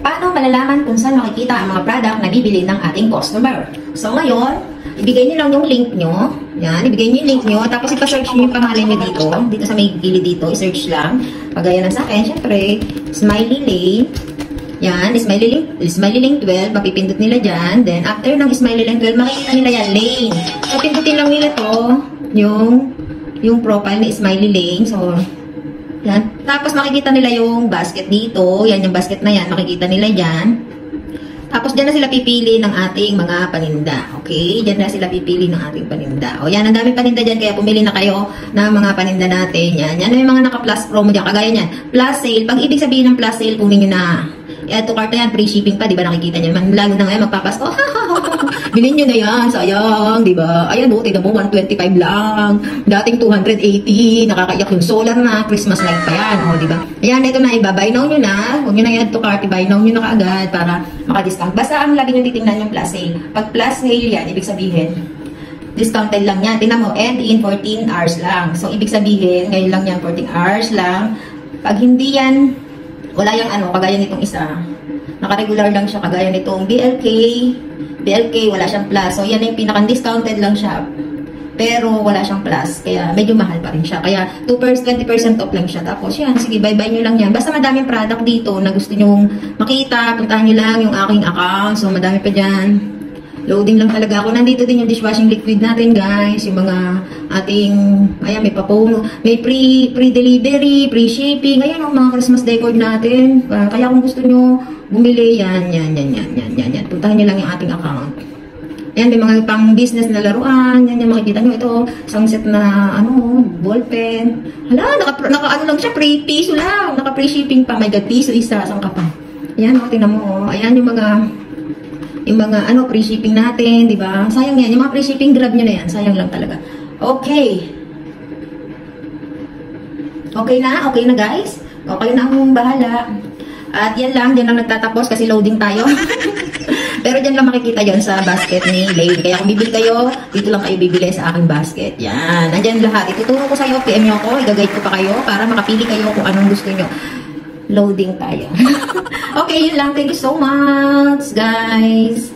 Paano malalaman kung saan makikita ang mga product na bibili ng ating customer? So ngayon, ibigay niyo lang yung link nyo. Yan, ibigay niyo yung link nyo. Tapos ipa-search niyo yung pangalan nyo dito. Dito sa may gilid dito, i-search lang. Pagaya ng sa akin, syempre, Smiley Lane. Yan, Smiley Lane 12. Mapipindot nila dyan. Then, after ng Smiley Lane 12, makikita nila yan, Lane. So, pindutin lang nila to, yung profile ni Smiley Lane. So, yan. Tapos makikita nila yung basket dito. Yan yung basket na yan. Makikita nila dyan. Tapos dyan na sila pipili ng ating mga paninda. Okay? Dyan na sila pipili ng ating paninda. O yan, ang daming paninda dyan. Kaya pumili na kayo ng mga paninda natin. Yan. Yan na yung mga naka-plus promo dyan. Kagaya nyan. Plus sale. Pag ibig sabihin ng plus sale, kunin nyo na. Add to cart na yan. Free shipping pa. Diba nakikita nyo? Lalo na ngayon magpapasko. Bilhin nyo na yan. Sayang. Diba? Ayan o. Tignan mo. 125 lang. Dating 280. Nakakaiyak yung solar na. Christmas light pa yan. O diba? Ayan. Ito na. Buy now nyo na. Huwag nyo na i-add to cart. Buy now nyo na kaagad para maka-discount. Basta ang lagi nyo titingnan yung plus sale. Pag plus sale yan, ibig sabihin, discounted lang yan. Tingnan mo, end in 14 hours lang. So, ibig sabihin, ngayon lang yan, 14 hours lang. Pag hindi yan, wala yung ano, kagaya nitong isa. Naka-regular lang siya, kagaya nitong BLK, wala siyang plus. So, yan yung pinaka-discounted lang siya. Pero, wala siyang plus. Kaya, medyo mahal pa rin siya. Kaya, 20% off lang siya. Tapos, yan, sige, bye-bye nyo lang yan. Basta madaming product dito na gusto nyong makita. Puntahan nyo lang yung aking account. So, madami pa dyan. Loading lang talaga ako. Nandito din yung dishwashing liquid natin, guys. Yung mga ating, ayan, may papono. May pre-delivery, pre-shipping. Ayan, yung mga Christmas decor natin. Kaya kung gusto nyo bumili, yan. Puntahan nyo lang yung ating account. Ayan, may mga pang-business na laruan. Yan, makikita nyo ito. Isang set na, ballpen. Hala, naka lang siya, piso lang. Naka-pre-shipping pa. My God, piso isa. Saan ka pa? Ayan, tingnan mo. Ayan, yung mga pre-shipping natin, di ba? Sayang yan. Yung mga pre-shipping, grab nyo na yan. Sayang lang talaga. Okay. Okay na guys. Okay na ang bahala. At yan lang, dyan lang nagtatapos kasi loading tayo. Pero dyan lang makikita yon sa basket ni Lane. Kaya kung bibili kayo, dito lang kayo bibili sa aking basket. Yan. Nandyan lahat. Ituturo ko sa'yo, PM nyo ako, i-guide ko pa kayo para makapili kayo kung anong gusto nyo. Loading tayo. Okay, yun lang. Thank you so much, guys.